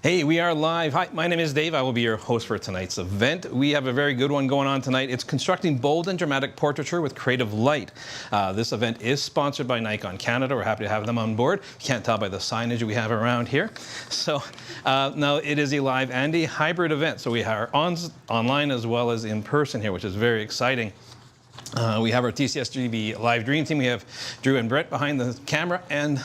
Hey, we are live. Hi, my name is Dave. I will be your host for tonight's event. We have a very good one going on tonight. It's Constructing Bold and Dramatic Portraiture with Creative Light. This event is sponsored by Nikon Canada. We're happy to have them on board. You can't tell by the signage we have around here. So now it is a live and a hybrid event. So we are online as well as in person here, which is very exciting. We have our TCSTV live dream team. We have Drew and Brett behind the camera, and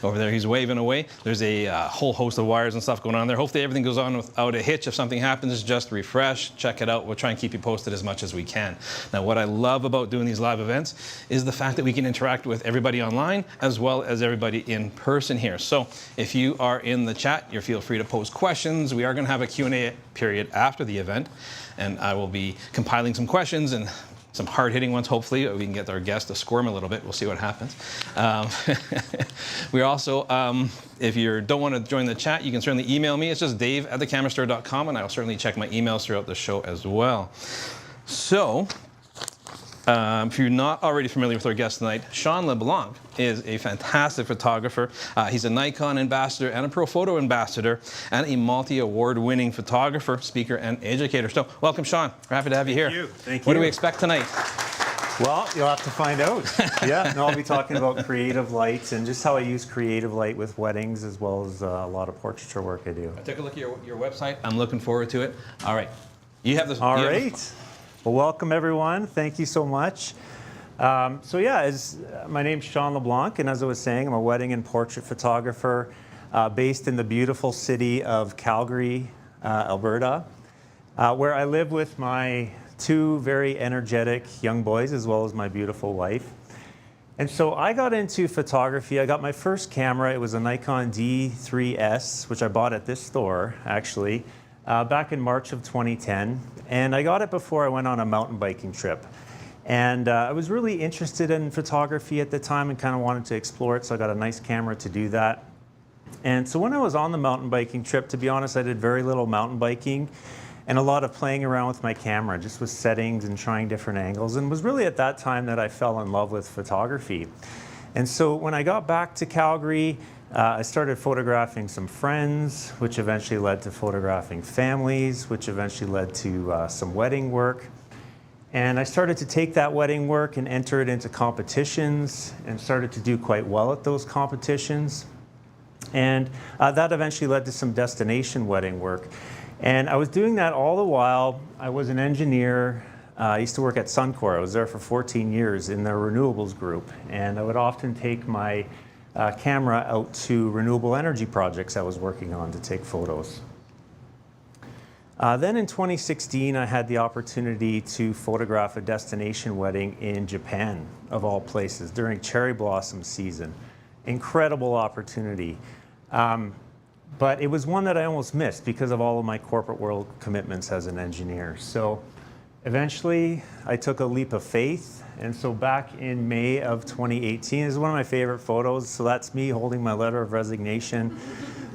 over there he's waving away. There's a whole host of wires and stuff going on there. Hopefully everything goes on without a hitch. If something happens, just refresh, check it out. We'll try and keep you posted as much as we can. Now, what I love about doing these live events is the fact that we can interact with everybody online as well as everybody in person here. So if you are in the chat, you feel free to pose questions. We are going to have a Q&A period after the event, and I will be compiling some questions and some hard-hitting ones, hopefully. We can get our guests to squirm a little bit. We'll see what happens. We also, if you don't want to join the chat, you can certainly email me. It's just dave@thecamerastore.com, and I'll certainly check my emails throughout the show as well. So, if you're not already familiar with our guest tonight, Sean LeBlanc is a fantastic photographer. He's a Nikon ambassador and a Profoto ambassador and a multi-award winning photographer, speaker, and educator. So welcome, Sean. We're happy to have you here. Thank you. Thank you. What do we expect tonight? Well, you'll have to find out. Yeah, no, I'll be talking about creative lights and just how I use creative light with weddings, as well as a lot of portraiture work I do. I took a look at your website. I'm looking forward to it. All right. You have this. All right. Well, welcome everyone. Thank you so much. So yeah, my name's Sean LeBlanc, and as I was saying, I'm a wedding and portrait photographer based in the beautiful city of Calgary, Alberta, where I live with my two very energetic young boys, as well as my beautiful wife. And so I got into photography. I got my first camera. It was a Nikon D3S, which I bought at this store, actually, back in March of 2010. And I got it before I went on a mountain biking trip. And I was really interested in photography at the time and kind of wanted to explore it, so I got a nice camera to do that. And so when I was on the mountain biking trip, to be honest, I did very little mountain biking and a lot of playing around with my camera, just with settings and trying different angles. And it was really at that time that I fell in love with photography. And so when I got back to Calgary, I started photographing some friends, which eventually led to photographing families, which eventually led to some wedding work. And I started to take that wedding work and enter it into competitions and started to do quite well at those competitions. And that eventually led to some destination wedding work. And I was doing that all the while. I was an engineer. I used to work at Suncor. I was there for 14 years in their renewables group. And I would often take my camera out to renewable energy projects I was working on to take photos. Then in 2016, I had the opportunity to photograph a destination wedding in Japan, of all places, during cherry blossom season. Incredible opportunity. But it was one that I almost missed because of all of my corporate world commitments as an engineer. So eventually, I took a leap of faith. And so back in May of 2018, this is one of my favorite photos. So that's me holding my letter of resignation,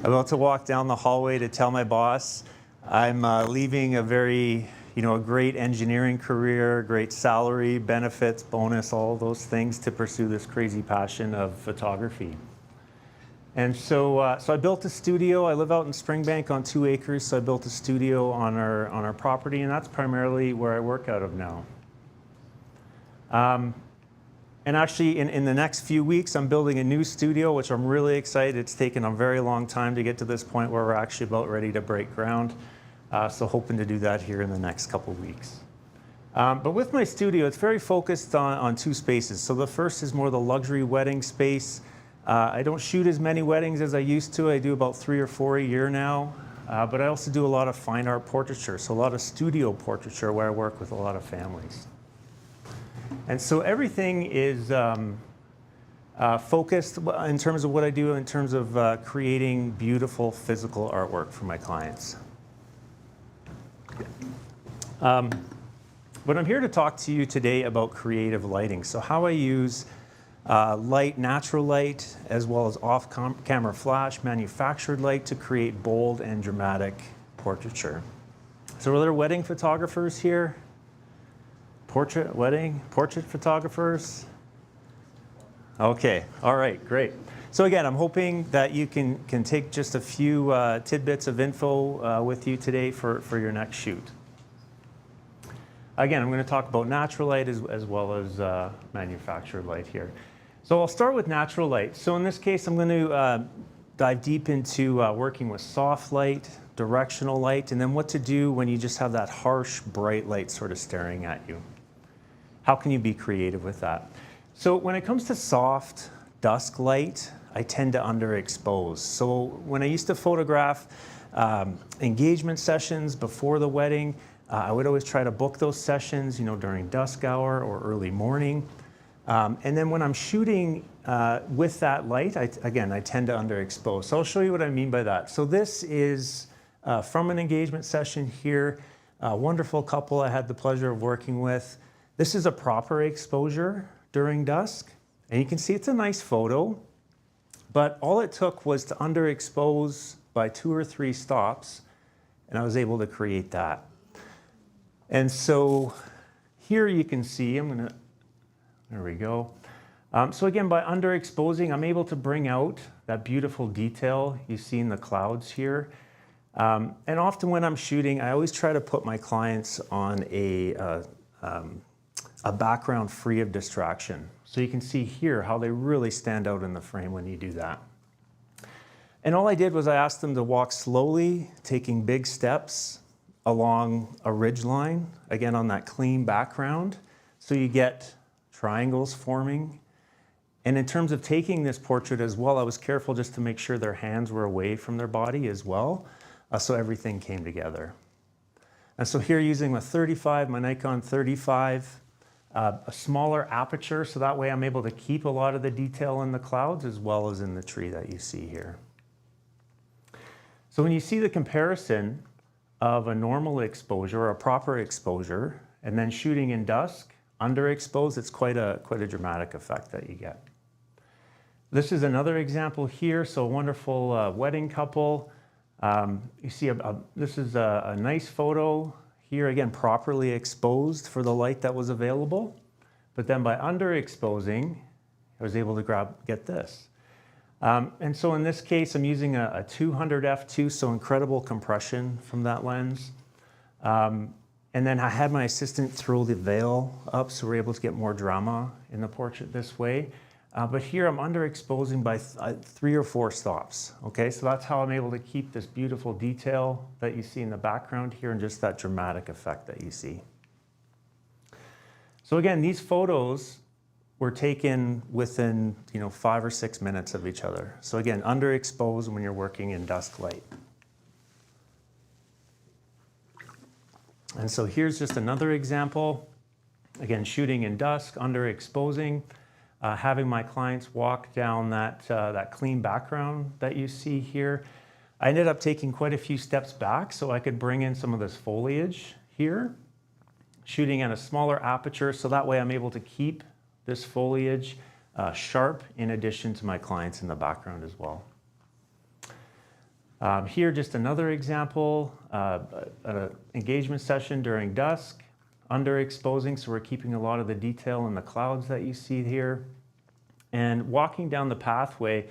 about to walk down the hallway to tell my boss I'm leaving a very, a great engineering career, great salary, benefits, bonus, all those things to pursue this crazy passion of photography. And so, I built a studio. I live out in Springbank on 2 acres, so I built a studio on our property, and that's primarily where I work out of now. And actually, in the next few weeks, I'm building a new studio, which I'm really excited. It's taken a very long time to get to this point where we're actually about ready to break ground. So hoping to do that here in the next couple weeks. But with my studio, it's very focused on 2 spaces. So the first is more the luxury wedding space. I don't shoot as many weddings as I used to. I do about 3 or 4 a year now. But I also do a lot of fine art portraiture, so a lot of studio portraiture where I work with a lot of families. And so everything is focused in terms of what I do in terms of creating beautiful physical artwork for my clients. But I'm here to talk to you today about creative lighting. So how I use light, natural light, as well as off-camera flash, manufactured light to create bold and dramatic portraiture. So are there wedding photographers here? Portrait photographers? Okay, all right, great. So again, I'm hoping that you can take just a few tidbits of info with you today for your next shoot. Again, I'm going to talk about natural light as well as manufactured light here. So I'll start with natural light. So in this case, I'm going to dive deep into working with soft light, directional light, and then what to do when you just have that harsh, bright light sort of staring at you. How can you be creative with that? So when it comes to soft, dusk light, I tend to underexpose. So when I used to photograph engagement sessions before the wedding, I would always try to book those sessions, during dusk hour or early morning. And then when I'm shooting with that light, I tend to underexpose. So I'll show you what I mean by that. So this is from an engagement session here, a wonderful couple I had the pleasure of working with. This is a proper exposure during dusk. And you can see it's a nice photo, but all it took was to underexpose by 2 or 3 stops, and I was able to create that. And so here you can see, there we go. So again, by underexposing, I'm able to bring out that beautiful detail you see in the clouds here. And often when I'm shooting, I always try to put my clients on a background free of distraction. So you can see here how they really stand out in the frame when you do that. And all I did was I asked them to walk slowly, taking big steps along a ridge line, again on that clean background. So you get triangles forming. And in terms of taking this portrait as well, I was careful just to make sure their hands were away from their body as well, so everything came together. And so here using my Nikon 35, a smaller aperture, so that way I'm able to keep a lot of the detail in the clouds as well as in the tree that you see here. So when you see the comparison of a normal exposure or a proper exposure and then shooting in dusk, underexposed, it's quite a dramatic effect that you get. This is another example here. So a wonderful wedding couple. You see this is a nice photo here, again, properly exposed for the light that was available. But then by underexposing, I was able to get this. And so in this case, I'm using a 200 f2, so incredible compression from that lens. And then I had my assistant throw the veil up, so we're able to get more drama in the portrait this way. But here I'm underexposing by 3 or 4 stops. Okay, so that's how I'm able to keep this beautiful detail that you see in the background here and just that dramatic effect that you see. So again, these photos were taken within 5 or 6 minutes of each other. So again, underexposed when you're working in dusk light. And so here's just another example. Again, shooting in dusk, underexposing. Having my clients walk down that clean background that you see here. I ended up taking quite a few steps back so I could bring in some of this foliage here, shooting at a smaller aperture, so that way I'm able to keep this foliage sharp in addition to my clients in the background as well. Here, just another example, an engagement session during dusk, underexposing, so we're keeping a lot of the detail in the clouds that you see here. And walking down the pathway,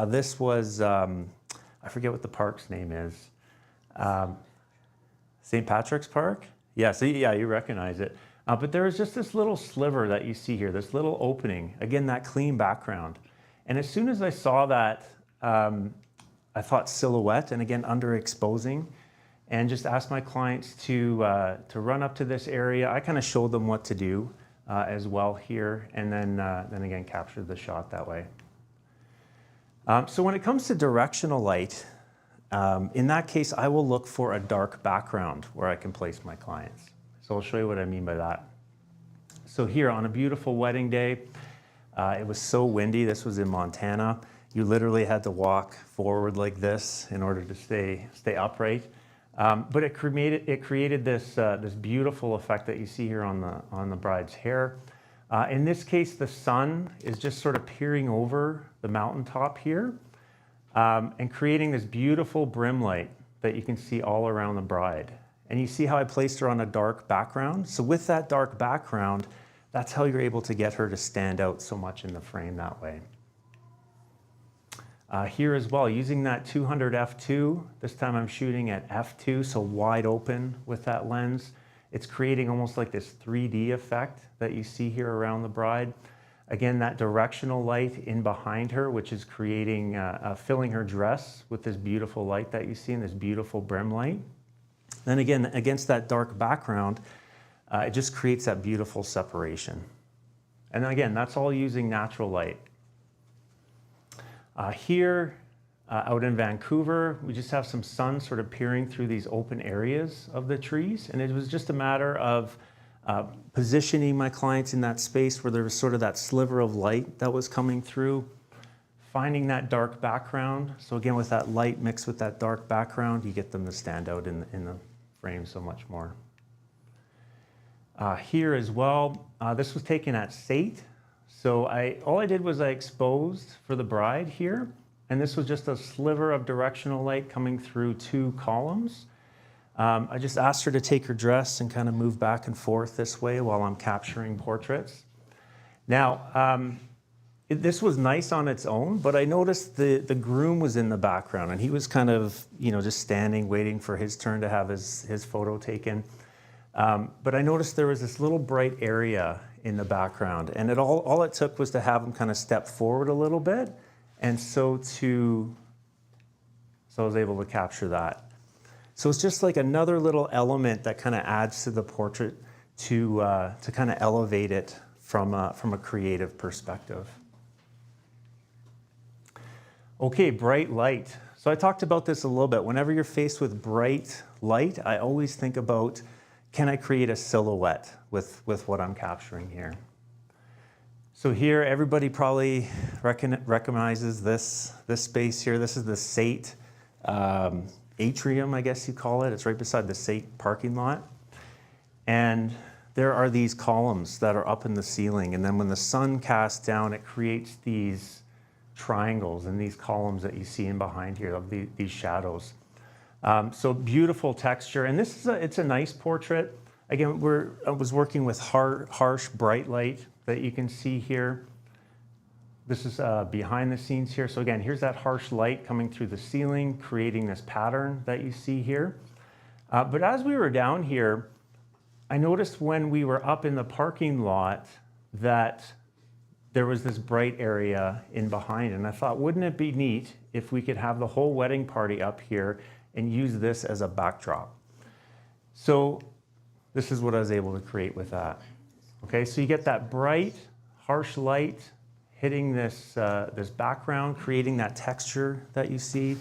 this was, I forget what the park's name is. St. Patrick's Park? Yeah, so yeah, you recognize it. But there was just this little sliver that you see here, this little opening, again, that clean background. And as soon as I saw that, I thought silhouette, and again, underexposing, and just asked my clients to run up to this area. I kind of showed them what to do as well here, and then again, captured the shot that way. So when it comes to directional light, in that case, I will look for a dark background where I can place my clients. So I'll show you what I mean by that. So here on a beautiful wedding day, it was so windy. This was in Montana. You literally had to walk forward like this in order to stay upright. But it created this beautiful effect that you see here on the bride's hair. In this case, the sun is just sort of peering over the mountaintop here and creating this beautiful brim light that you can see all around the bride. And you see how I placed her on a dark background? So with that dark background, that's how you're able to get her to stand out so much in the frame that way. Here as well, using that 200 f2, this time I'm shooting at f2, so wide open with that lens. It's creating almost like this 3D effect that you see here around the bride. Again, that directional light in behind her, which is creating, filling her dress with this beautiful light that you see in this beautiful brim light. Then again, against that dark background, it just creates that beautiful separation. And again, that's all using natural light. Here, out in Vancouver, we just have some sun sort of peering through these open areas of the trees. And it was just a matter of positioning my clients in that space where there was sort of that sliver of light that was coming through, finding that dark background. So again, with that light mixed with that dark background, you get them to stand out in the frame so much more. Here as well, this was taken at Sate. So all I did was I exposed for the bride here, and this was just a sliver of directional light coming through 2 columns. I just asked her to take her dress and kind of move back and forth this way while I'm capturing portraits. Now, this was nice on its own, but I noticed the groom was in the background, and he was kind of, just standing, waiting for his turn to have his photo taken. But I noticed there was this little bright area in the background, and all it took was to have him kind of step forward a little bit, and so I was able to capture that. So it's just like another little element that kind of adds to the portrait to kind of elevate it from a creative perspective. Okay, bright light. So I talked about this a little bit. Whenever you're faced with bright light, I always think about can I create a silhouette with what I'm capturing here? So here, everybody probably recognizes this space here. This is the SAIT atrium, I guess you call it. It's right beside the SAIT parking lot. And there are these columns that are up in the ceiling. And then when the sun casts down, it creates these triangles and these columns that you see in behind here, of these shadows. So beautiful texture. And this is it's a nice portrait. Again, I was working with harsh, bright light that you can see here. This is behind the scenes here. So again, here's that harsh light coming through the ceiling, creating this pattern that you see here. But as we were down here, I noticed when we were up in the parking lot that there was this bright area in behind. And I thought, wouldn't it be neat if we could have the whole wedding party up here and use this as a backdrop? So this is what I was able to create with that. Okay, so you get that bright, harsh light hitting this, this background, creating that texture that you see.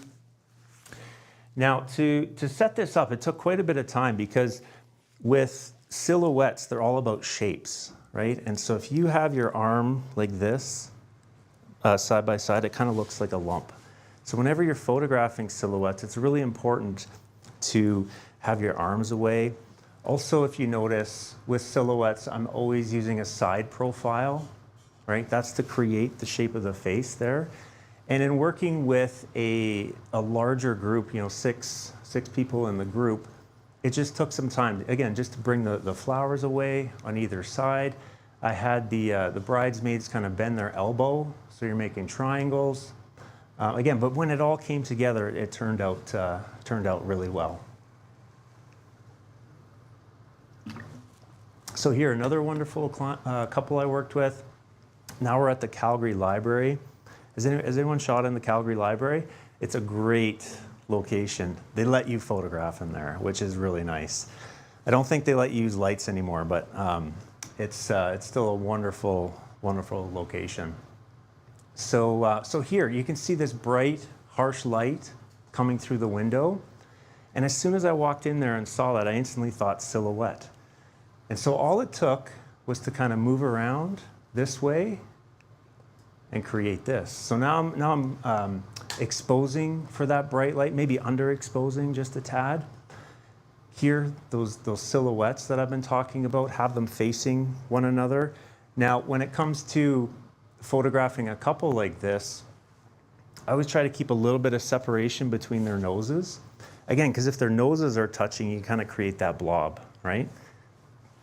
Now, to set this up, it took quite a bit of time because with silhouettes, they're all about shapes, right? And so if you have your arm like this, side by side, it kind of looks like a lump. So whenever you're photographing silhouettes, it's really important to have your arms away. Also, if you notice, with silhouettes, I'm always using a side profile, right? That's to create the shape of the face there. And in working with a larger group, you know, six people in the group, it just took some time, again, just to bring the flowers away on either side. I had the bridesmaids kind of bend their elbow, so you're making triangles. Again, but when it all came together, it turned out really well. So here, another wonderful couple I worked with. Now we're at the Calgary Library. Has anyone shot in the Calgary Library? It's a great location. They let you photograph in there, which is really nice. I don't think they let you use lights anymore, but it's still a wonderful, wonderful location. So here, you can see this bright, harsh light coming through the window. And as soon as I walked in there and saw that, I instantly thought silhouette. And so all it took was to kind of move around this way and create this. So now I'm exposing for that bright light, maybe underexposing just a tad. Here, those silhouettes that I've been talking about, have them facing one another. Now, when it comes to photographing a couple like this, I always try to keep a little bit of separation between their noses. Again, because if their noses are touching, you kind of create that blob, right?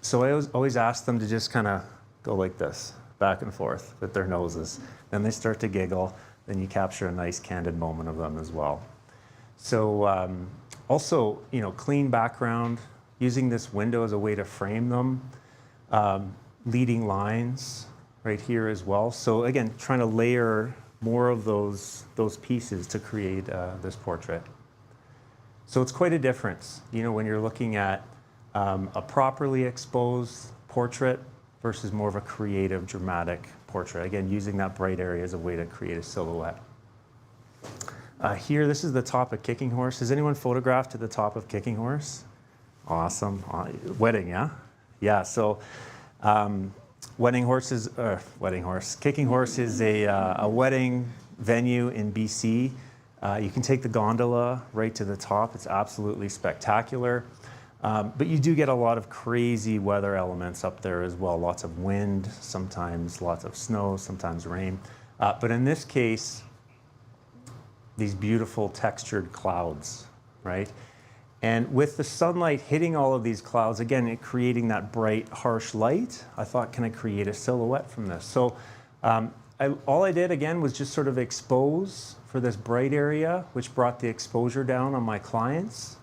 So I always ask them to just kind of go like this, back and forth with their noses. Then they start to giggle, then you capture a nice candid moment of them as well. So also, you know, clean background, using this window as a way to frame them, leading lines right here as well. So again, trying to layer more of those pieces to create this portrait. So it's quite a difference, you know, when you're looking at a properly exposed portrait versus more of a creative, dramatic portrait. Again, using that bright area as a way to create a silhouette. Here, this is the top of Kicking Horse. Has anyone photographed at the top of Kicking Horse? Awesome. Wedding, yeah? Yeah, so Kicking Horse is a wedding venue in BC. You can take the gondola right to the top. It's absolutely spectacular. But you do get a lot of crazy weather elements up there as well. Lots of wind, sometimes lots of snow, sometimes rain. But in this case, these beautiful textured clouds, right? And with the sunlight hitting all of these clouds, again, creating that bright, harsh light, I thought, can I create a silhouette from this? So all I did, again, was just sort of expose for this bright area, which brought the exposure down on my clients.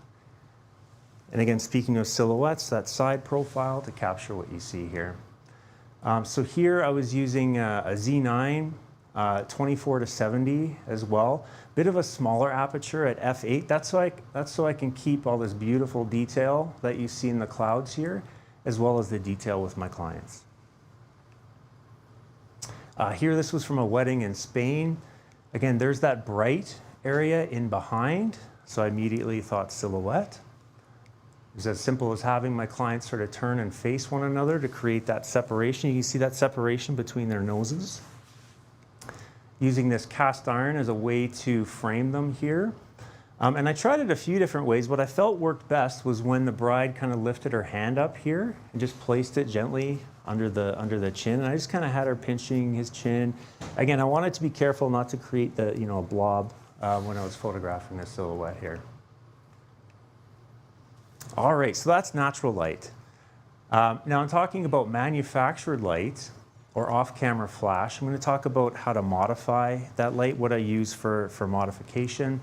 And again, speaking of silhouettes, that side profile to capture what you see here. So here I was using a Z9 24-70 as well. Bit of a smaller aperture at f8. That's so I can keep all this beautiful detail that you see in the clouds here, as well as the detail with my clients. Here, this was from a wedding in Spain. Again, there's that bright area in behind, so I immediately thought silhouette. was as simple as having my clients sort of turn and face one another to create that separation. You can see that separation between their noses. Using this cast iron as a way to frame them here. And I tried it a few different ways. What I felt worked best was when the bride kind of lifted her hand up here and just placed it gently under the chin. And I just kind of had her pinching his chin. Again, I wanted to be careful not to create the, a blob when I was photographing this silhouette here. All right, so that's natural light. Now I'm talking about manufactured light or off-camera flash. I'm going to talk about how to modify that light, what I use for modification,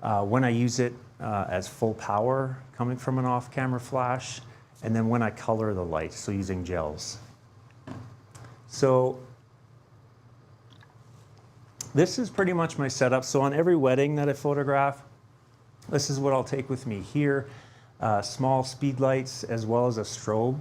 when I use it as full power coming from an off-camera flash, and then when I color the light, so using gels. So this is pretty much my setup. So on every wedding that I photograph, this is what I'll take with me here. Small speed lights as well as a strobe.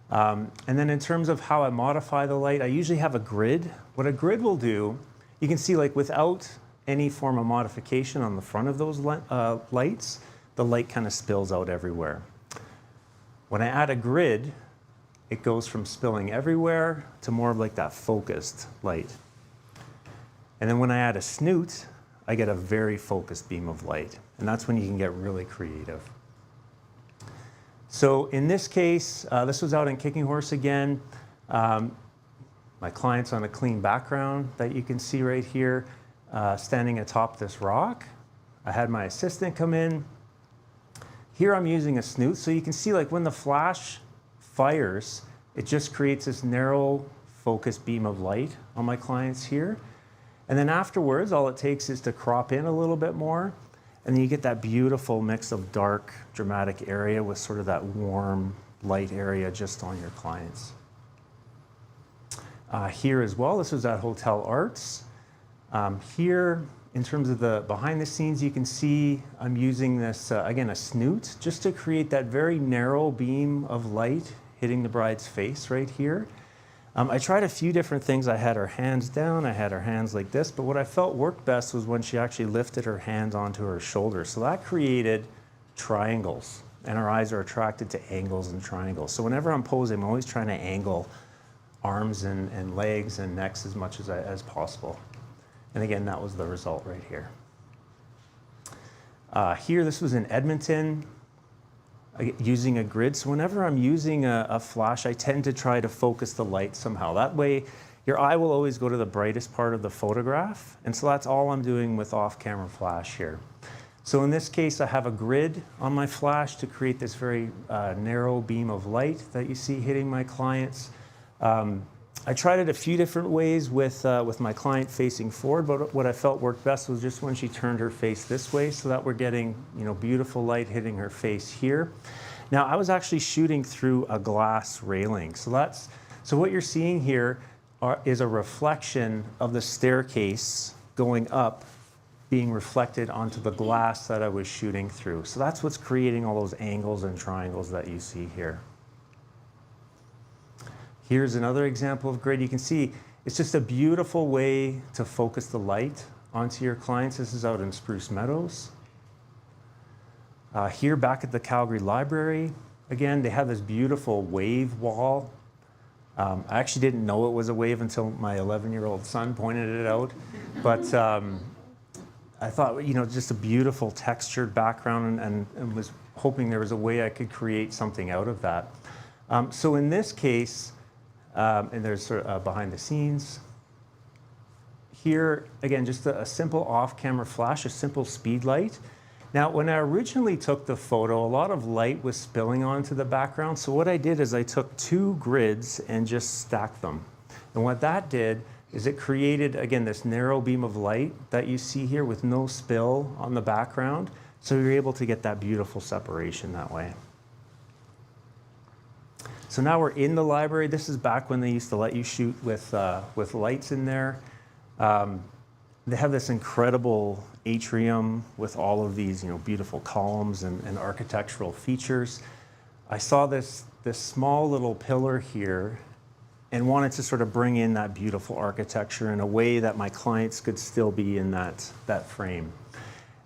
And then in terms of how I modify the light, I usually have a grid. What a grid will do, you can see like without any form of modification on the front of those lights, the light kind of spills out everywhere. When I add a grid, it goes from spilling everywhere to more of like that focused light. And then when I add a snoot, I get a very focused beam of light. And that's when you can get really creative. So in this case, this was out in Kicking Horse again. My client's on a clean background that you can see right here, standing atop this rock. I had my assistant come in. Here I'm using a snoot, so you can see like when the flash fires, it just creates this narrow focused beam of light on my clients here. And then afterwards, all it takes is to crop in a little bit more, and then you get that beautiful mix of dark, dramatic area with sort of that warm, light area just on your clients. Here as well, this was at Hotel Arts. Here, in terms of the behind the scenes, you can see I'm using this, again, a snoot, just to create that very narrow beam of light hitting the bride's face right here. I tried a few different things. I had her hands down, I had her hands like this, but what I felt worked best was when she actually lifted her hands onto her shoulders. So that created triangles, and our eyes are attracted to angles and triangles. So whenever I'm posing, I'm always trying to angle arms and legs and necks as much as possible. And again, that was the result right here. Here, this was in Edmonton, using a grid. So whenever I'm using a flash, I tend to try to focus the light somehow. That way, your eye will always go to the brightest part of the photograph. And so that's all I'm doing with off-camera flash here. So in this case, I have a grid on my flash to create this very narrow beam of light that you see hitting my clients. I tried it a few different ways with my client facing forward, but what I felt worked best was just when she turned her face this way, so that we're getting beautiful light hitting her face here. Now I was actually shooting through a glass railing, so what you're seeing here is a reflection of the staircase going up, being reflected onto the glass that I was shooting through. So that's what's creating all those angles and triangles that you see here. Here's another example of grid. You can see it's just a beautiful way to focus the light onto your clients. This is out in Spruce Meadows. Here back at the Calgary Library, again, they have this beautiful wave wall. I actually didn't know it was a wave until my 11-year-old son pointed it out. But I thought, just a beautiful textured background and was hoping there was a way I could create something out of that. So in this case, and there's sort of behind the scenes. Here, again, just a simple off-camera flash, a simple speed light. Now, when I originally took the photo, a lot of light was spilling onto the background. So what I did is I took 2 grids and just stacked them. And what that did is it created, again, this narrow beam of light that you see here with no spill on the background. So you're able to get that beautiful separation that way. So now we're in the library. This is back when they used to let you shoot with lights in there. They have this incredible atrium with all of these beautiful columns and architectural features. I saw this small little pillar here and wanted to sort of bring in that beautiful architecture in a way that my clients could still be in that frame.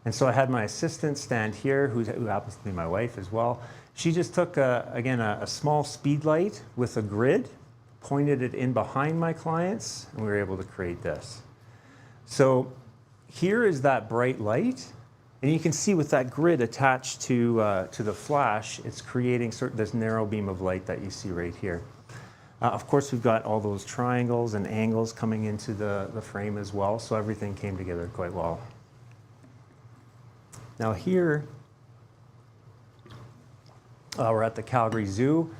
And so I had my assistant stand here, who happens to be my wife as well, She just took, again, a small speed light with a grid, pointed it in behind my clients, and we were able to create this. So here is that bright light, and you can see with that grid attached to the flash, it's creating this narrow beam of light that you see right here. Of course, we've got all those triangles and angles coming into the frame as well, so everything came together quite well. Now here, we're at the Calgary Zoo.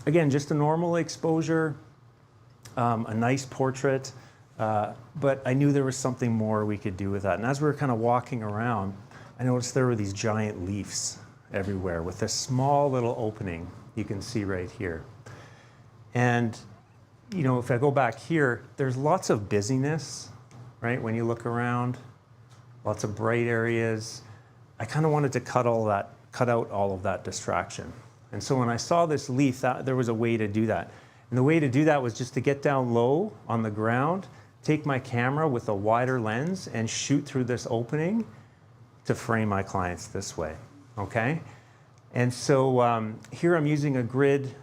Again, just a normal exposure, a nice portrait, but I knew there was something more we could do with that. And as we were kind of walking around, I noticed there were these giant leaves everywhere with this small little opening you can see right here. And, you know, if I go back here, there's lots of busyness, right? When you look around, lots of bright areas. I kind of wanted to cut out all of that distraction. And so when I saw this leaf, there was a way to do that. And the way to do that was just to get down low on the ground, take my camera with a wider lens and shoot through this opening to frame my clients this way, okay? And so here I'm using a grid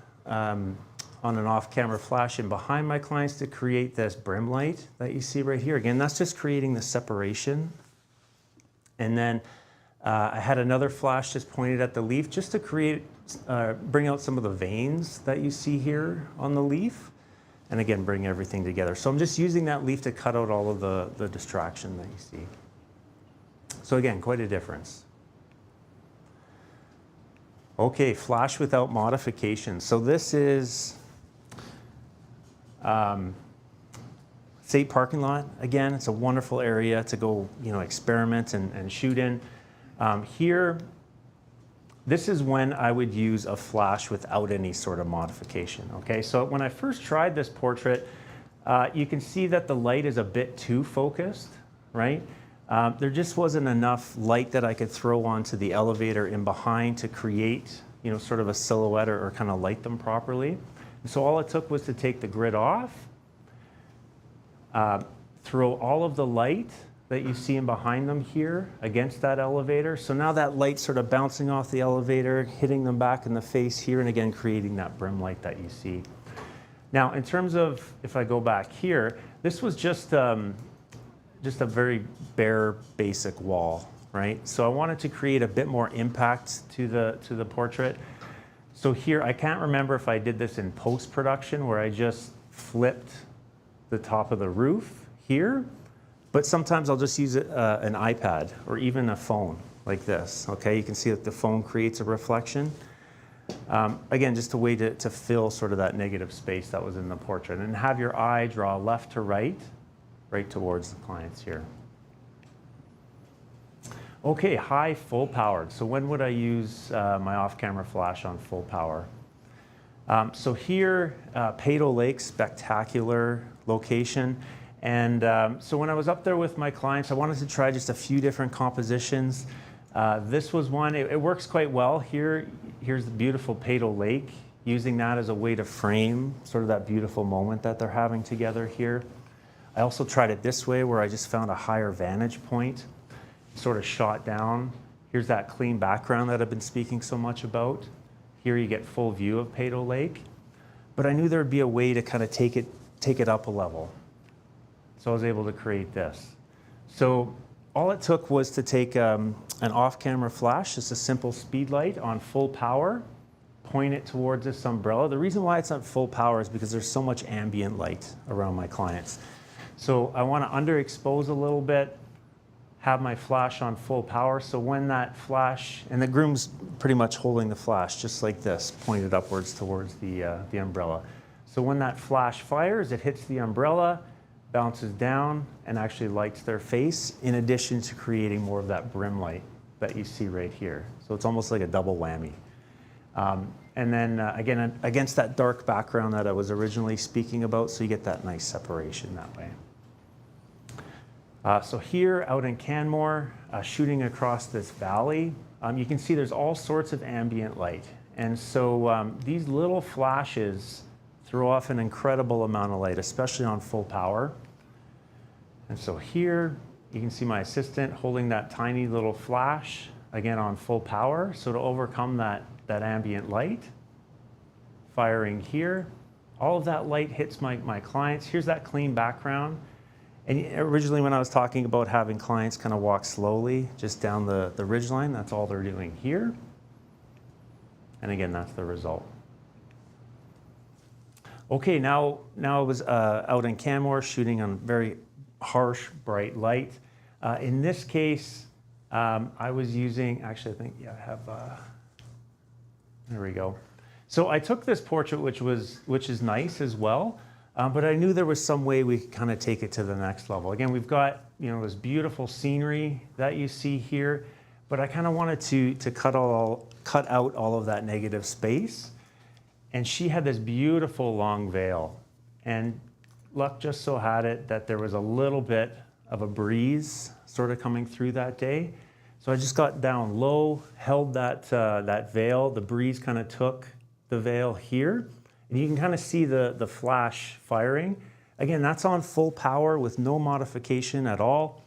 on an off-camera flash in behind my clients to create this brim light that you see right here. Again, that's just creating the separation. And then I had another flash just pointed at the leaf just to bring out some of the veins that you see here on the leaf. And again, bring everything together. So I'm just using that leaf to cut out all of the distraction that you see. So again, quite a difference. Okay, flash without modification. So this is State parking lot. Again, it's a wonderful area to go, experiment and shoot in. Here, this is when I would use a flash without any sort of modification. Okay, so when I first tried this portrait, you can see that the light is a bit too focused, right? There just wasn't enough light that I could throw onto the elevator in behind to create, sort of a silhouette or kind of light them properly. And so all it took was to take the grid off, throw all of the light that you see in behind them here against that elevator. So now that light's sort of bouncing off the elevator, hitting them back in the face here, and again, creating that brim light that you see. Now, in terms of, if I go back here, this was just a very bare, basic wall, right? So I wanted to create a bit more impact to the portrait. So here, I can't remember if I did this in post-production where I just flipped the top of the roof here, but sometimes I'll just use an iPad or even a phone like this, okay? You can see that the phone creates a reflection. Again, just a way to fill sort of that negative space that was in the portrait, and have your eye draw left to right towards the clients here. Okay, high full powered. So when would I use my off-camera flash on full power? So here, Peyto Lake, spectacular location. And so when I was up there with my clients, I wanted to try just a few different compositions. This was one, it works quite well. Here's the beautiful Peyto Lake, using that as a way to frame sort of that beautiful moment that they're having together here. I also tried it this way where I just found a higher vantage point, sort of shot down. Here's that clean background that I've been speaking so much about. Here you get full view of Peyto Lake. But I knew there would be a way to kind of take it up a level. So I was able to create this. So all it took was to take an off-camera flash, just a simple speed light on full power, point it towards this umbrella. The reason why it's on full power is because there's so much ambient light around my clients. So I want to underexpose a little bit, have my flash on full power. So when that flash, and the groom's pretty much holding the flash just like this, pointed upwards towards the umbrella. So when that flash fires, it hits the umbrella, bounces down, and actually lights their face, in addition to creating more of that brim light that you see right here. So it's almost like a double whammy. And then again, against that dark background that I was originally speaking about, so you get that nice separation that way. So here out in Canmore, shooting across this valley, you can see there's all sorts of ambient light. And so these little flashes throw off an incredible amount of light, especially on full power. And so here, you can see my assistant holding that tiny little flash, again on full power. So to overcome that that ambient light, firing here. All of that light hits my clients. Here's that clean background. And originally when I was talking about having clients kind of walk slowly just down the ridge line, that's all they're doing here. And again, that's the result. Okay, now I was out in Canmore shooting on very harsh, bright light. In this case, I was using, actually I think, yeah, I have, there we go. So I took this portrait, which is nice as well, but I knew there was some way we could kind of take it to the next level. Again, we've got, you know, this beautiful scenery that you see here, but I kind of wanted to cut out all of that negative space. And she had this beautiful long veil, and luck just so had it that there was a little bit of a breeze sort of coming through that day. So I just got down low, held that veil. The breeze kind of took the veil here, and you can kind of see the flash firing. Again, that's on full power with no modification at all.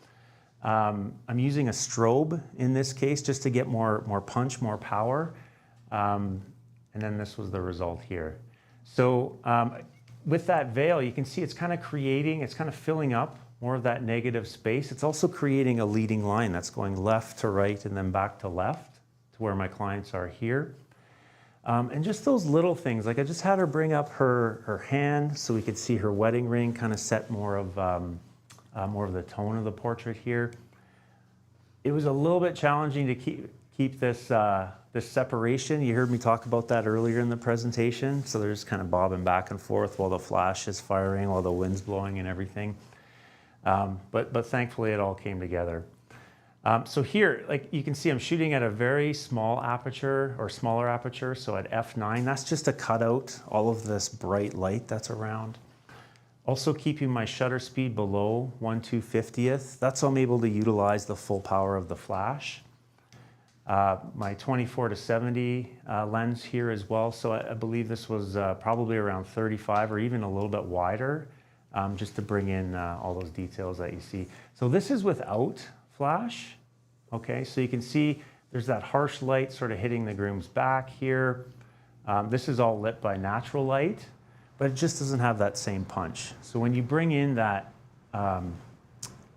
I'm using a strobe in this case just to get more punch, more power. And then this was the result here. So with that veil, you can see it's kind of filling up more of that negative space. It's also creating a leading line that's going left to right and then back to left to where my clients are here. And just those little things, like I just had her bring up her hand so we could see her wedding ring, kind of set more of the tone of the portrait here. It was a little bit challenging to keep this separation. You heard me talk about that earlier in the presentation. So they're just kind of bobbing back and forth while the flash is firing, while the wind's blowing and everything. But thankfully it all came together. So here, like you can see, I'm shooting at a very small aperture or smaller aperture. So at f9, that's just to cut out all of this bright light that's around. Also keeping my shutter speed below 1/250th. That's so I'm able to utilize the full power of the flash. My 24-70 lens here as well. So I believe this was probably around 35 or even a little bit wider, just to bring in all those details that you see. So this is without flash. Okay, so you can see there's that harsh light sort of hitting the groom's back here. This is all lit by natural light, but it just doesn't have that same punch. So when you bring in that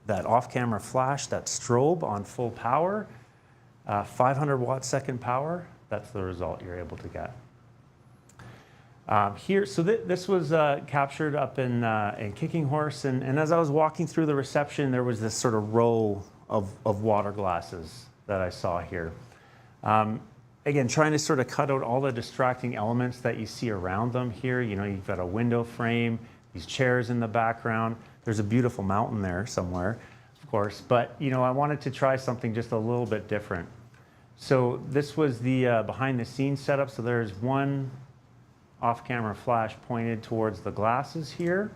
off-camera flash, that strobe on full power, 500 watt second power, that's the result you're able to get. Here, so this was captured up in Kicking Horse, and as I was walking through the reception, there was this sort of row of water glasses that I saw here. Again, trying to sort of cut out all the distracting elements that you see around them here. You know, you've got a window frame, these chairs in the background. There's a beautiful mountain there somewhere, of course, but you know, I wanted to try something just a little bit different. So this was the behind the scenes setup. So there's one off-camera flash pointed towards the glasses here,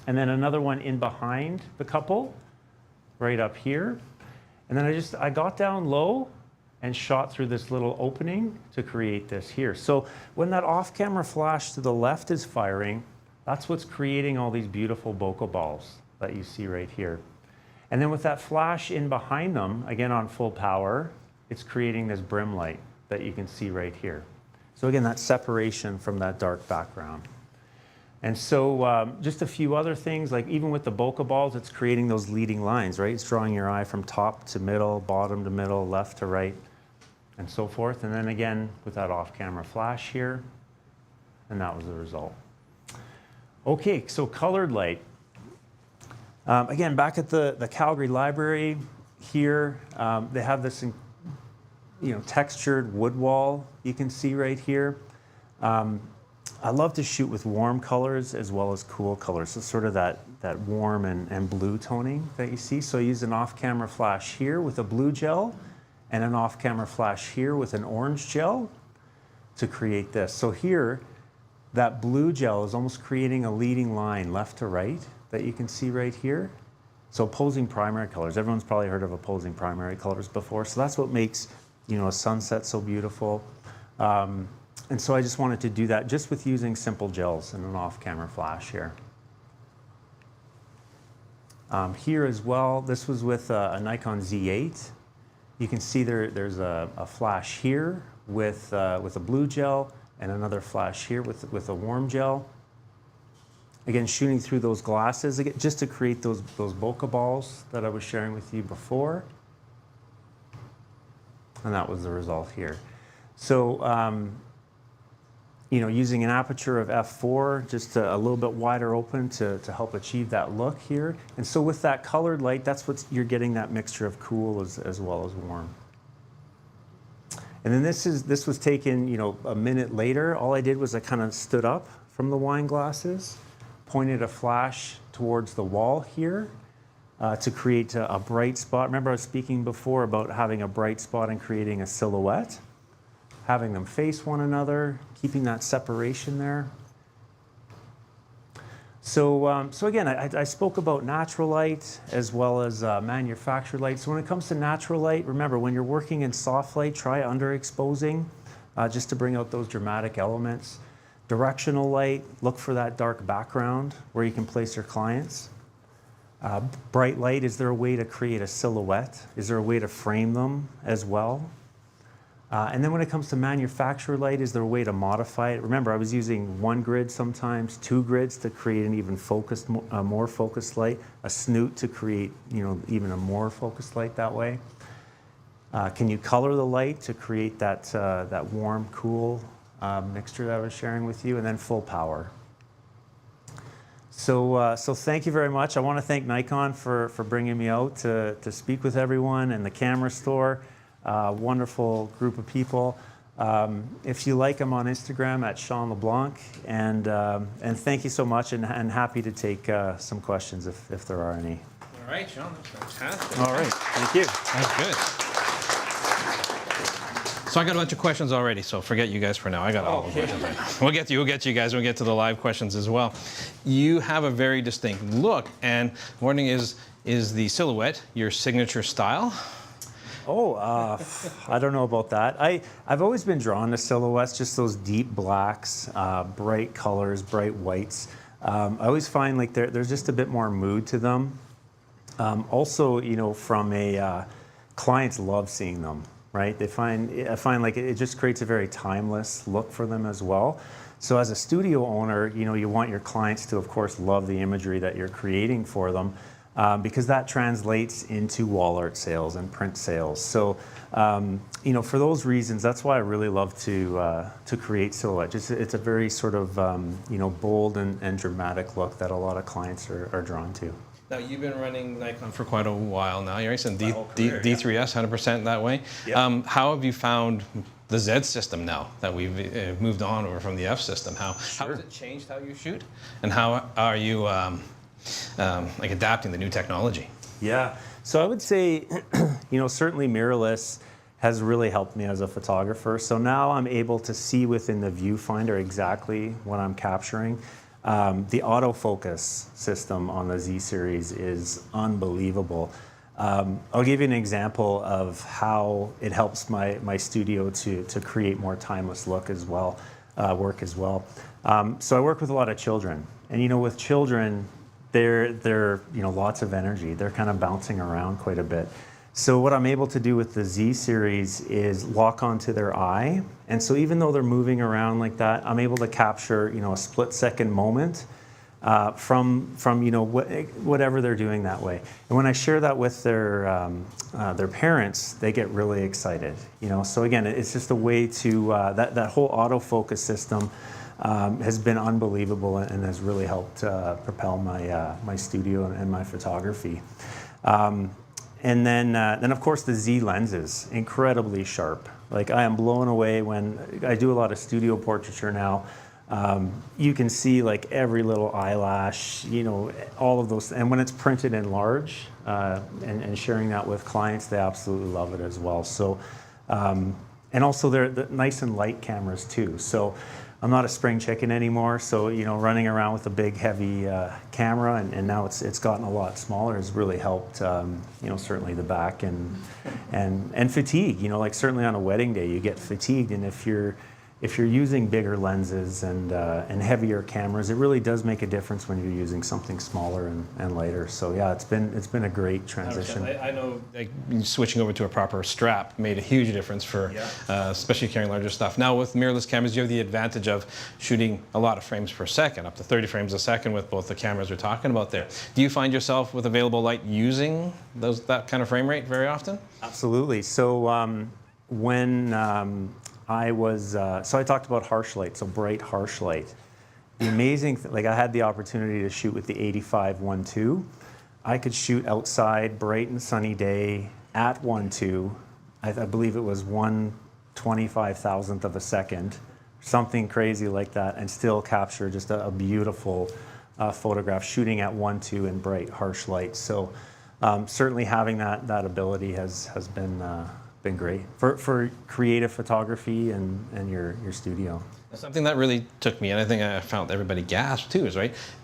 and then another one in behind the couple, right up here. And then I got down low and shot through this little opening to create this here. So when that off-camera flash to the left is firing, that's what's creating all these beautiful bokeh balls that you see right here. And then with that flash in behind them, again on full power, it's creating this brim light that you can see right here. So again, that separation from that dark background. And so just a few other things, like even with the bokeh balls, it's creating those leading lines, right? It's drawing your eye from top to middle, bottom to middle, left to right, and so forth. And then again, with that off-camera flash here, and that was the result. Okay, so colored light. Again, back at the Calgary Library here, they have this textured wood wall you can see right here. I love to shoot with warm colors as well as cool colors. So sort of that warm and blue toning that you see. So I use an off-camera flash here with a blue gel and an off-camera flash here with an orange gel to create this. So here, that blue gel is almost creating a leading line left to right that you can see right here. So opposing primary colors. Everyone's probably heard of opposing primary colors before. So that's what makes, a sunset so beautiful. And so I just wanted to do that just with using simple gels and an off-camera flash here. Here as well, this was with a Nikon Z8. You can see there's a flash here with a blue gel and another flash here with a warm gel. Again, shooting through those glasses again, just to create those bokeh balls that I was sharing with you before. And that was the result here. So, you know, using an aperture of f4, just a little bit wider open to help achieve that look here. And so with that colored light, that's what you're getting, that mixture of cool as well as warm. And then this was taken, you know, a minute later. All I did was I kind of stood up from the wine glasses, pointed a flash towards the wall here to create a bright spot. Remember I was speaking before about having a bright spot and creating a silhouette, having them face one another, keeping that separation there. So, so again, I spoke about natural light as well as manufactured light. So when it comes to natural light, remember when you're working in soft light, try underexposing just to bring out those dramatic elements. Directional light, look for that dark background where you can place your clients. Bright light, is there a way to create a silhouette? Is there a way to frame them as well? And then when it comes to manufactured light, is there a way to modify it? Remember, I was using 1 grid sometimes, 2 grids to create an even focused, more focused light, a snoot to create, you know, even a more focused light that way. Can you color the light to create that, that warm, cool mixture that I was sharing with you? And then full power. So, so thank you very much. I want to thank Nikon for bringing me out to speak with everyone and the camera store. Wonderful group of people. If you like, I'm on Instagram at Sean LeBlanc, and thank you so much, and happy to take some questions if there are any. All right, Sean, that's fantastic. All right, thank you. That's good. So I got a bunch of questions already, so forget you guys for now. I got all the questions right now. We'll get to you guys. We'll get to the live questions as well. You have a very distinct look, and wondering is the silhouette your signature style? Oh, I don't know about that. I've always been drawn to silhouettes, just those deep blacks, bright colors, bright whites. I always find like there's just a bit more mood to them. Also, you know, from a clients love seeing them, right? I find like it just creates a very timeless look for them as well. So as a studio owner, you know, you want your clients to, of course, love the imagery that you're creating for them. Because that translates into wall art sales and print sales. So, you know, for those reasons, that's why I really love to create silhouette. It's a very sort of, you know, bold and dramatic look that a lot of clients are drawn to. Now, you've been running Nikon for quite a while now. You're in career, D3S, 100% that way. Yeah. How have you found the Z system now that we've moved on over from the F system? How has it changed how you shoot? And how are you like adapting the new technology? Yeah, so I would say, you know, certainly mirrorless has really helped me as a photographer. So now I'm able to see within the viewfinder exactly what I'm capturing. The autofocus system on the Z series is unbelievable. I'll give you an example of how it helps my studio to create more timeless look as well, work as well. So I work with a lot of children, and you know, with children, they're you know, lots of energy. They're kind of bouncing around quite a bit. So what I'm able to do with the Z series is lock onto their eye. And so even though they're moving around like that, I'm able to capture, you know, a split-second moment from you know, whatever they're doing that way. And when I share that with their parents, they get really excited. You know, so again, it's just a way to that whole autofocus system has been unbelievable and has really helped propel my studio and my photography. And then of course the Z lenses, incredibly sharp. Like I am blown away when I do a lot of studio portraiture now. You can see like every little eyelash, you know, all of those. And when it's printed in large and sharing that with clients, they absolutely love it as well. So, and also they're nice and light cameras too. So I'm not a spring chicken anymore. So, you know, running around with a big heavy camera and now it's gotten a lot smaller has really helped, you know, certainly the back and fatigue, you know, like certainly on a wedding day you get fatigued, and if you're if you're using bigger lenses and heavier cameras, it really does make a difference when you're using something smaller and lighter. So yeah, it's been a great transition. I know, like, switching over to a proper strap made a huge difference for, especially carrying larger stuff. Now with mirrorless cameras, you have the advantage of shooting a lot of frames per second, up to 30 frames a second with both the cameras we're talking about there. Do you find yourself with available light using that kind of frame rate very often? Absolutely. So when so I talked about harsh light, so bright harsh light. The amazing thing, like I had the opportunity to shoot with the 85 1.2. I could shoot outside, bright and sunny day at 1.2. I believe it was 1/25,000th of a second, something crazy like that, and still capture just a beautiful photograph shooting at 1.2 in bright harsh light. So certainly having that ability has been great for creative photography and your studio. Something that really took me, and I think I found everybody gasped too, is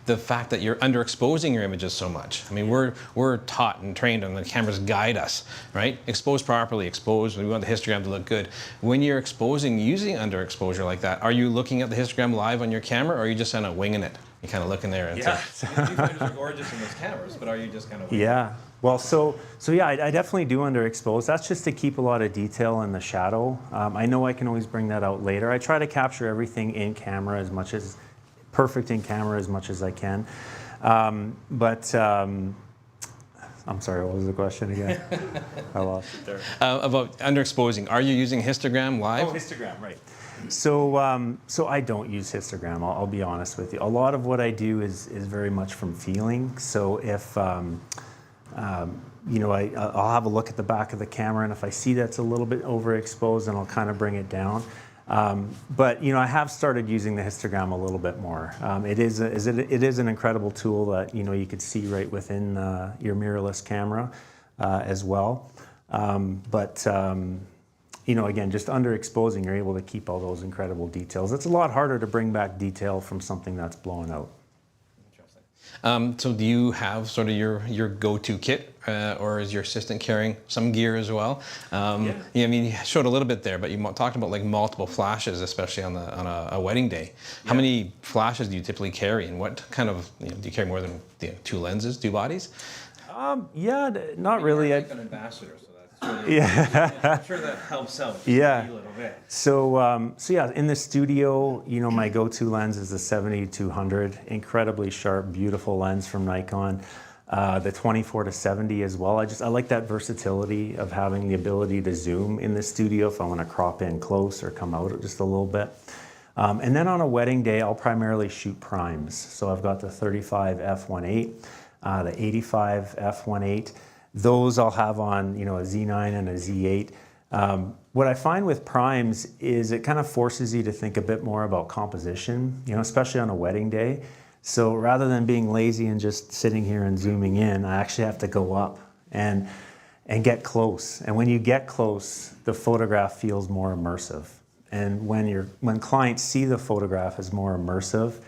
the fact that you're underexposing your images so much. I mean, we're taught and trained, and the cameras guide us, right? Expose properly, expose. We want the histogram to look good. When you're exposing using underexposure like that, are you looking at the histogram live on your camera, or are you just kind of winging it? You kind of look in there and say, these photos are gorgeous in those cameras, but are you just kind of winging it? Well, so yeah, I definitely do underexpose. That's just to keep a lot of detail in the shadow. I know I can always bring that out later. I try to capture everything in camera perfect in camera as much as I can. I'm sorry, what was the question again? I lost it there. About underexposing. Are you using histogram live? Oh, histogram, right. So I don't use histogram, I'll be honest with you. A lot of what I do is very much from feeling. So if I'll have a look at the back of the camera, and if I see that's a little bit overexposed, then I'll kind of bring it down. But I have started using the histogram a little bit more. It is an incredible tool that you could see right within your mirrorless camera as well. Again, just underexposing, you're able to keep all those incredible details. It's a lot harder to bring back detail from something that's blown out. So do you have sort of your go-to kit, or is your assistant carrying some gear as well? I mean, you showed a little bit there, but you talked about like multiple flashes, especially on a wedding day. How many flashes do you typically carry, and what kind of, do you carry more than 2 lenses, 2 bodies? Not really. You're like an ambassador, so that's really, I'm sure that helps out a little bit. So yeah, in the studio, my go-to lens is the 70-200, incredibly sharp, beautiful lens from Nikon. The 24-70 as well. I like that versatility of having the ability to zoom in the studio if I want to crop in close or come out just a little bit. And then on a wedding day, I'll primarily shoot primes. So I've got the 35 f1.8, the 85 f1.8. Those I'll have on a Z9 and a Z8. What I find with primes is it kind of forces you to think a bit more about composition, especially on a wedding day. So rather than being lazy and just sitting here and zooming in, I actually have to go up and get close. And when you get close, the photograph feels more immersive. And when clients see the photograph as more immersive,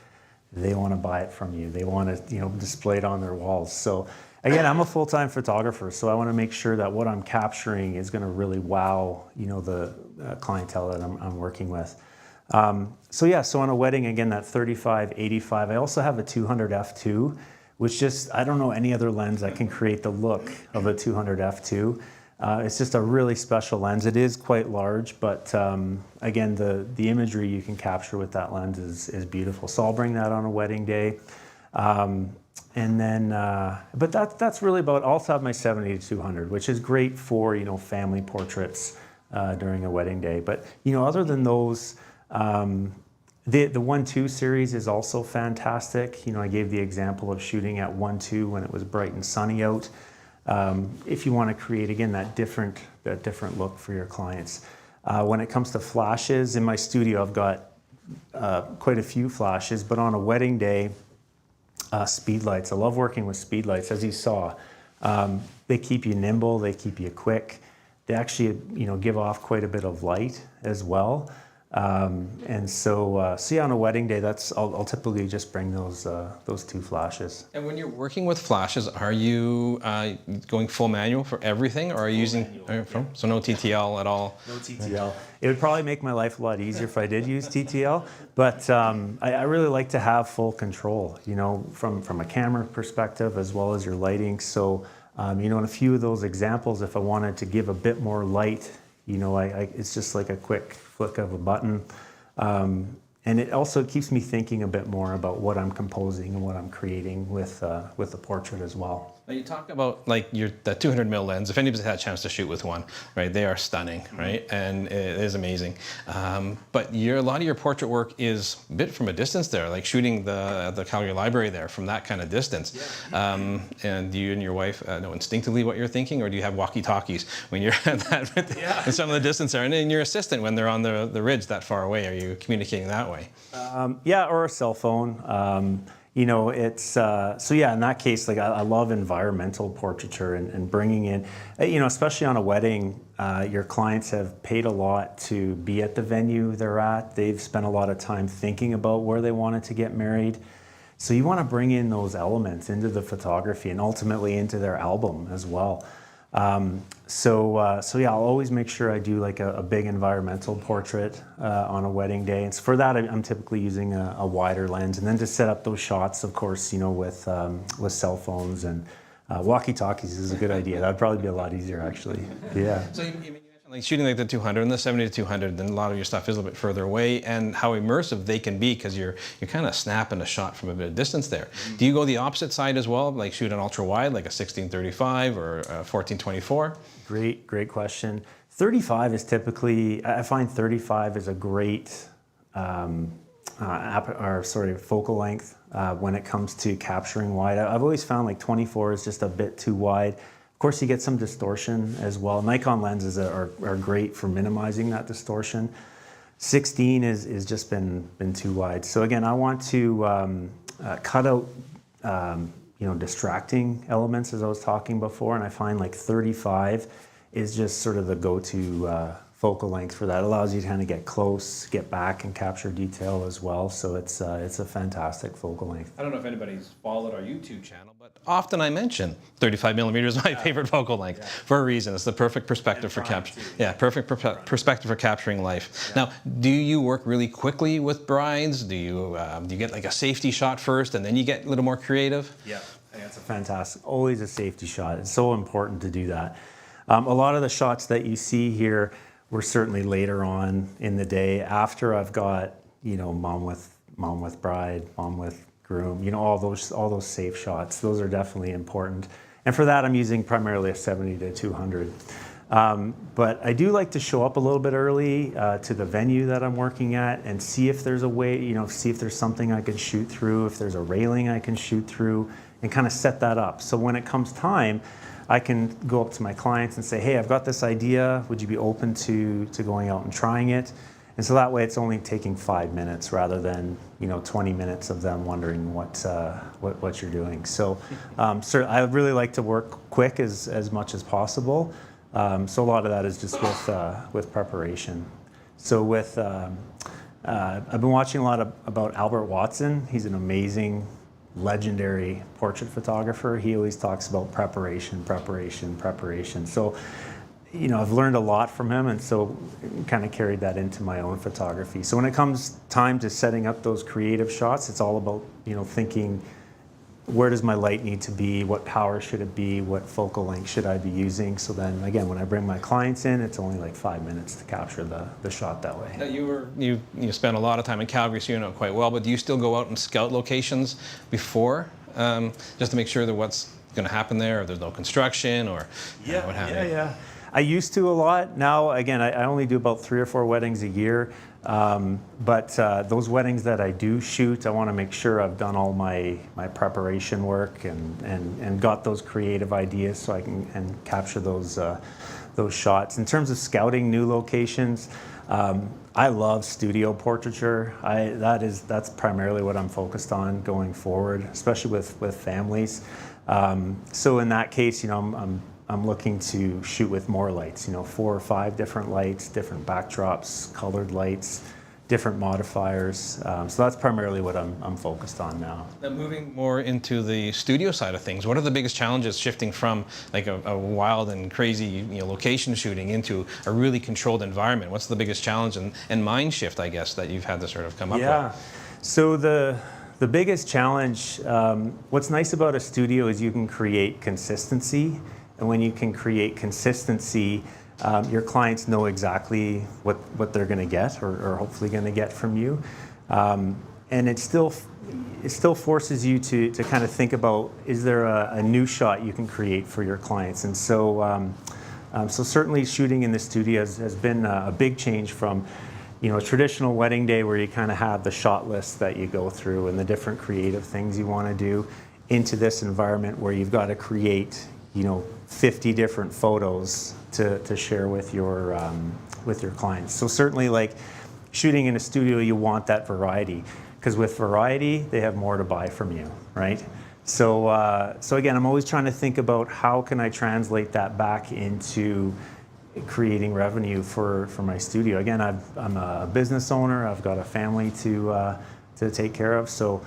they want to buy it from you. They want to display it on their walls. So again, I'm a full-time photographer, so I want to make sure that what I'm capturing is going to really wow the clientele that I'm working with. So on a wedding, again, that 35, 85, I also have a 200 f2, which I don't know any other lens that can create the look of a 200 f2. It's just a really special lens. It is quite large, but again, the imagery you can capture with that lens is beautiful. So I'll bring that on a wedding day. And then, but that's really about, I also have my 70-200, which is great for, family portraits during a wedding day. But, other than those, the 1.2 series is also fantastic. I gave the example of shooting at 1.2 when it was bright and sunny out. If you want to create, again, that different look for your clients. When it comes to flashes, in my studio, I've got quite a few flashes, but on a wedding day, speed lights. I love working with speed lights, as you saw. They keep you nimble, they keep you quick. They actually, give off quite a bit of light as well. And so yeah, on a wedding day, I'll typically just bring those two flashes. And when you're working with flashes, are you going full manual for everything, or are you using so no TTL at all? No TTL. It would probably make my life a lot easier if I did use TTL, but I really like to have full control, you know, from a camera perspective as well as your lighting. So, you know, in a few of those examples, if I wanted to give a bit more light, you know, it's just like a quick flick of a button. And it also keeps me thinking a bit more about what I'm composing and what I'm creating with the portrait as well. Now you talk about like that 200mm lens. If anybody's had a chance to shoot with one, right, they are stunning, right, and it is amazing. But a lot of your portrait work is a bit from a distance there, like shooting the Calgary Library there from that kind of distance. Yeah. And do you and your wife know instinctively what you're thinking, or do you have walkie-talkies when you're at that in some of the distance there? And then your assistant, when they're on the ridge that far away, are you communicating that way? Yeah, or a cell phone. You know, it's, so yeah, in that case, like I love environmental portraiture and bringing in, you know, especially on a wedding, your clients have paid a lot to be at the venue they're at. They've spent a lot of time thinking about where they wanted to get married. So you want to bring in those elements into the photography and ultimately into their album as well. So yeah, I'll always make sure I do like a big environmental portrait on a wedding day. And so for that, I'm typically using a wider lens. And then to set up those shots, of course, you know, with cell phones and walkie-talkies is a good idea. That'd probably be a lot easier, actually. Yeah. So you mentioned like shooting like the 200 and the 70 to 200, then a lot of your stuff is a little bit further away, and how immersive they can be because you're kind of snapping a shot from a bit of distance there. Mm-hmm. Do you go the opposite side as well, like shoot an ultra wide, like a 16-35 or a 14-24? Great question. 35 is typically, I find 35 is a great focal length when it comes to capturing wide. I've always found like 24 is just a bit too wide. Of course, you get some distortion as well. Nikon lenses are great for minimizing that distortion. 16 is just been too wide. So again, I want to cut out you know, distracting elements, as I was talking before, and I find like 35 is just sort of the go-to focal length for that. It allows you to kind of get close, get back, and capture detail as well. So it's a fantastic focal length. I don't know if anybody's followed our YouTube channel, but often I mention 35mm is my favorite focal length for a reason. It's the perfect perspective for capture. Yeah, perfect perspective for capturing life. Yeah. Now, do you work really quickly with brides? Do you get like a safety shot first and then you get a little more creative? Yeah, I think that's a fantastic. Always a safety shot. It's so important to do that. A lot of the shots that you see here were certainly later on in the day after I've got, you know, mom with bride, mom with groom, you know, all those safe shots. Those are definitely important. And for that, I'm using primarily a 70 to 200. But I do like to show up a little bit early to the venue that I'm working at and see if there's a way, you know, see if there's something I can shoot through, if there's a railing I can shoot through, and kind of set that up. So when it comes time, I can go up to my clients and say, hey, I've got this idea. Would you be open to going out and trying it? And so that way it's only taking 5 minutes rather than, you know, 20 minutes of them wondering what you're doing. So I really like to work quick as much as possible. So a lot of that is just with preparation. So I've been watching a lot about Albert Watson. He's an amazing, legendary portrait photographer. He always talks about preparation. So, you know, I've learned a lot from him, and so kind of carried that into my own photography. So when it comes time to setting up those creative shots, it's all about, you know, thinking, where does my light need to be? What power should it be? What focal length should I be using? So then again, when I bring my clients in, it's only like 5 minutes to capture the shot that way. Now you spent a lot of time in Calgary, so you know it quite well, but do you still go out and scout locations before, just to make sure that what's going to happen there, or there's no construction, or what have you? Yeah. I used to a lot. Now, again, I only do about 3 or 4 weddings a year. But those weddings that I do shoot, I want to make sure I've done all my preparation work and got those creative ideas so I can capture those shots. In terms of scouting new locations, I love studio portraiture. That's primarily what I'm focused on going forward, especially with families. So in that case, you know, I'm looking to shoot with more lights, you know, 4 or 5 different lights, different backdrops, colored lights. different modifiers. So that's primarily what I'm focused on now. Now, moving more into the studio side of things, what are the biggest challenges shifting from like a wild and crazy location shooting into a really controlled environment? What's the biggest challenge and mind shift, I guess, that you've had to sort of come up with? So the biggest challenge, what's nice about a studio is you can create consistency. And when you can create consistency, your clients know exactly what they're going to get or hopefully going to get from you. And it still forces you to kind of think about, is there a new shot you can create for your clients? And so, so certainly shooting in the studio has been a big change from a traditional wedding day where you kind of have the shot list that you go through and the different creative things you want to do, into this environment where you've got to create 50 different photos to share with your clients. So certainly, like shooting in a studio, you want that variety, because with variety, they have more to buy from you, right? So so again, I'm always trying to think about how can I translate that back into creating revenue for my studio. Again, I'm a business owner. I've got a family to take care of. So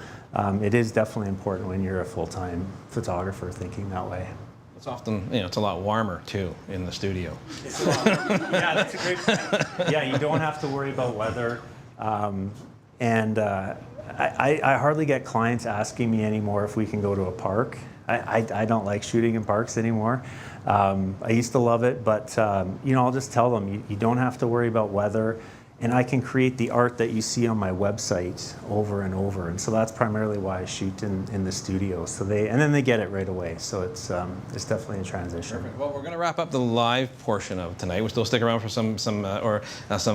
it is definitely important when you're a full-time photographer thinking that way. It's often, it's a lot warmer too in the studio. It's a lot warmer. Yeah, that's a great point. Yeah, you don't have to worry about weather. And I hardly get clients asking me anymore if we can go to a park. I don't like shooting in parks anymore. I used to love it, but I'll just tell them you don't have to worry about weather, and I can create the art that you see on my website over and over. And so that's primarily why I shoot in the studio. So then they get it right away. So it's definitely a transition. Perfect. Well, we're going to wrap up the live portion of tonight. We'll still stick around for some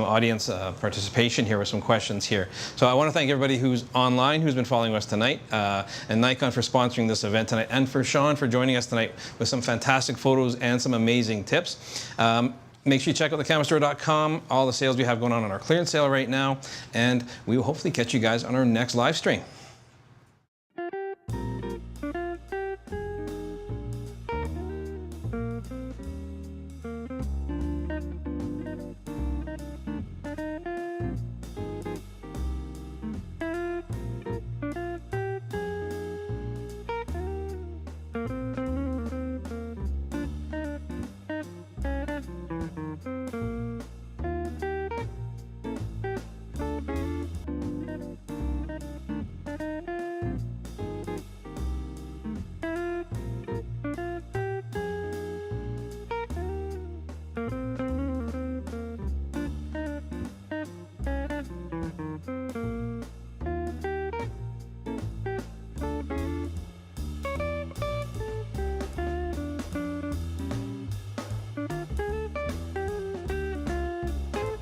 audience participation here with some questions here. So I want to thank everybody who's online, who's been following us tonight, and Nikon for sponsoring this event tonight, and for Sean for joining us tonight with some fantastic photos and some amazing tips. Make sure you check out thecamerastore.com, all the sales we have going on our clearance sale right now, and we will hopefully catch you guys on our next live stream.